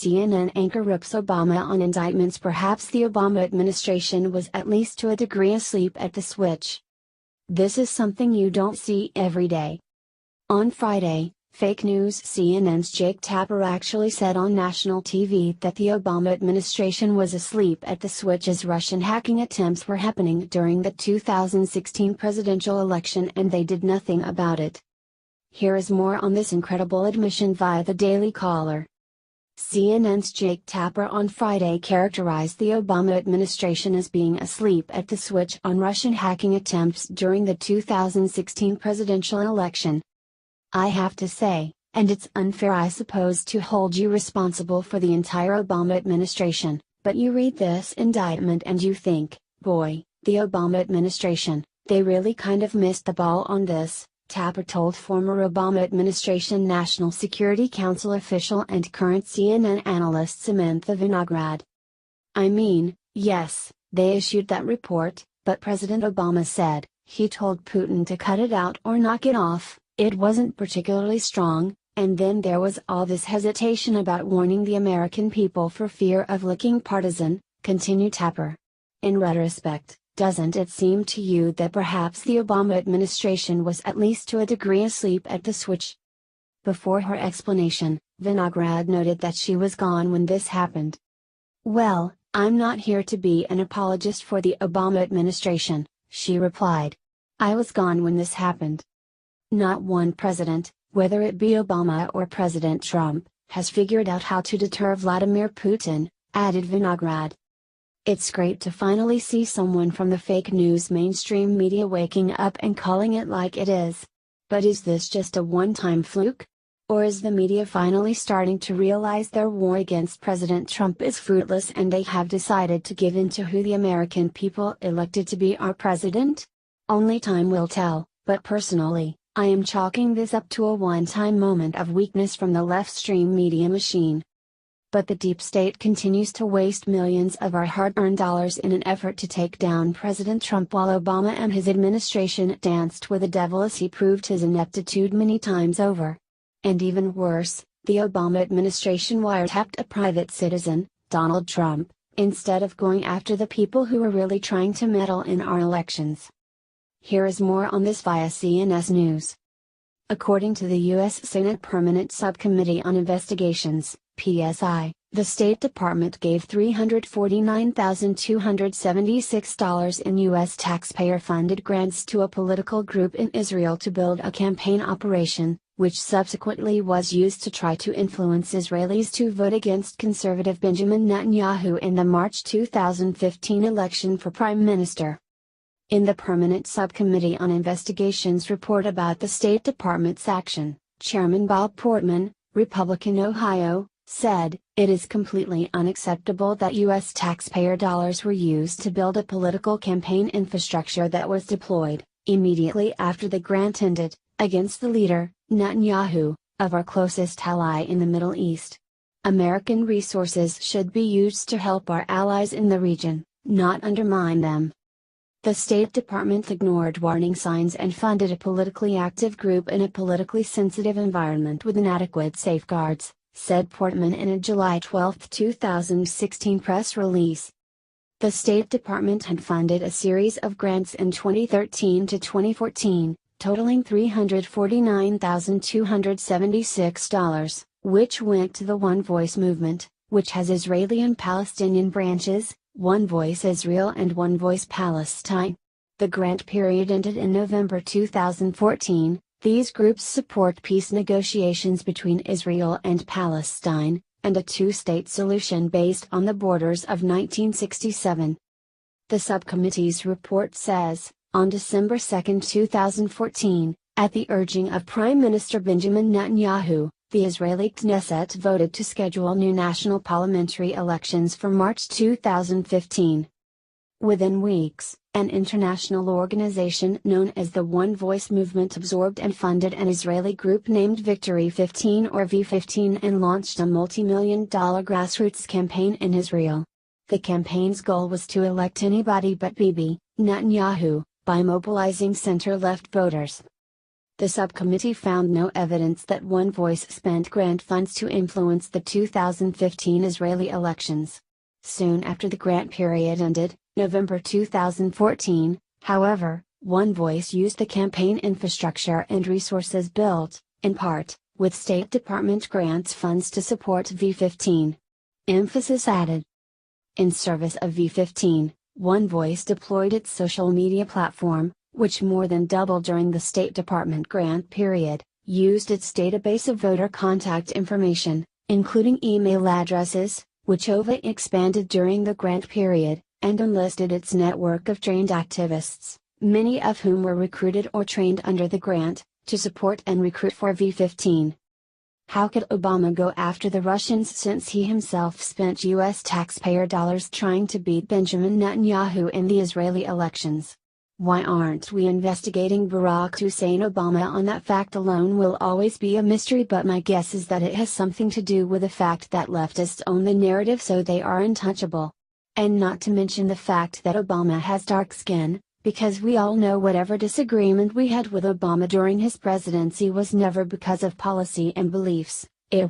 CNN anchor rips Obama on indictments. Perhaps the Obama administration was at least to a degree asleep at the switch. This is something you don't see every day. On Friday, fake news CNN's Jake Tapper actually said on national TV that the Obama administration was asleep at the switch as Russian hacking attempts were happening during the 2016 presidential election and they did nothing about it. Here is more on this incredible admission via the Daily Caller. CNN's Jake Tapper on Friday characterized the Obama administration as being asleep at the switch on Russian hacking attempts during the 2016 presidential election. I have to say, and it's unfair I suppose to hold you responsible for the entire Obama administration, but you read this indictment and you think, boy, the Obama administration, they really kind of missed the ball on this, Tapper told former Obama administration National Security Council official and current CNN analyst Samantha Vinograd. I mean, yes, they issued that report, but President Obama said, he told Putin to cut it out or knock it off. It wasn't particularly strong, and then there was all this hesitation about warning the American people for fear of looking partisan, continued Tapper. In retrospect, doesn't it seem to you that perhaps the Obama administration was at least to a degree asleep at the switch? Before her explanation, Vinograd noted that she was gone when this happened. Well, I'm not here to be an apologist for the Obama administration, she replied. I was gone when this happened. Not one president, whether it be Obama or President Trump, has figured out how to deter Vladimir Putin, added Vinograd. It's great to finally see someone from the fake news mainstream media waking up and calling it like it is. But is this just a one-time fluke? Or is the media finally starting to realize their war against President Trump is fruitless and they have decided to give in to who the American people elected to be our president? Only time will tell, but personally, I am chalking this up to a one-time moment of weakness from the left-stream media machine. But the deep state continues to waste millions of our hard-earned dollars in an effort to take down President Trump while Obama and his administration danced with the devil as he proved his ineptitude many times over. And even worse, the Obama administration wiretapped a private citizen, Donald Trump, instead of going after the people who were really trying to meddle in our elections. Here is more on this via CNS News. According to the U.S. Senate Permanent Subcommittee on Investigations, PSI, the State Department gave $349,276 in U.S. taxpayer-funded grants to a political group in Israel to build a campaign operation, which subsequently was used to try to influence Israelis to vote against conservative Benjamin Netanyahu in the March 2015 election for Prime Minister. In the Permanent Subcommittee on Investigations report about the State Department's action, Chairman Bob Portman, Republican Ohio, said, "It is completely unacceptable that U.S. taxpayer dollars were used to build a political campaign infrastructure that was deployed, immediately after the grant ended, against the leader, Netanyahu, of our closest ally in the Middle East. American resources should be used to help our allies in the region, not undermine them." The State Department ignored warning signs and funded a politically active group in a politically sensitive environment with inadequate safeguards, said Portman in a July 12, 2016 press release. The State Department had funded a series of grants in 2013 to 2014, totaling $349,276, which went to the One Voice movement, which has Israeli and Palestinian branches, One Voice Israel and One Voice Palestine. The grant period ended in November 2014. These groups support peace negotiations between Israel and Palestine, and a two-state solution based on the borders of 1967. The subcommittee's report says, on December 2, 2014, at the urging of Prime Minister Benjamin Netanyahu, the Israeli Knesset voted to schedule new national parliamentary elections for March 2015. Within weeks, an international organization known as the One Voice Movement absorbed and funded an Israeli group named Victory 15 or V15 and launched a multi-million-dollar grassroots campaign in Israel. The campaign's goal was to elect anybody but Bibi, Netanyahu, by mobilizing center-left voters. The subcommittee found no evidence that One Voice spent grant funds to influence the 2015 Israeli elections. Soon after the grant period ended, November 2014, however, One Voice used the campaign infrastructure and resources built, in part, with State Department grants funds to support V15. Emphasis added. In service of V15, One Voice deployed its social media platform, which more than doubled during the State Department grant period, used its database of voter contact information, including email addresses, which OVA expanded during the grant period, and enlisted its network of trained activists, many of whom were recruited or trained under the grant, to support and recruit for V15. How could Obama go after the Russians since he himself spent U.S. taxpayer dollars trying to beat Benjamin Netanyahu in the Israeli elections? Why aren't we investigating Barack Hussein Obama? On that fact alone will always be a mystery, but my guess is that it has something to do with the fact that leftists own the narrative, so they are untouchable. And not to mention the fact that Obama has dark skin, because we all know whatever disagreement we had with Obama during his presidency was never because of policy and beliefs, it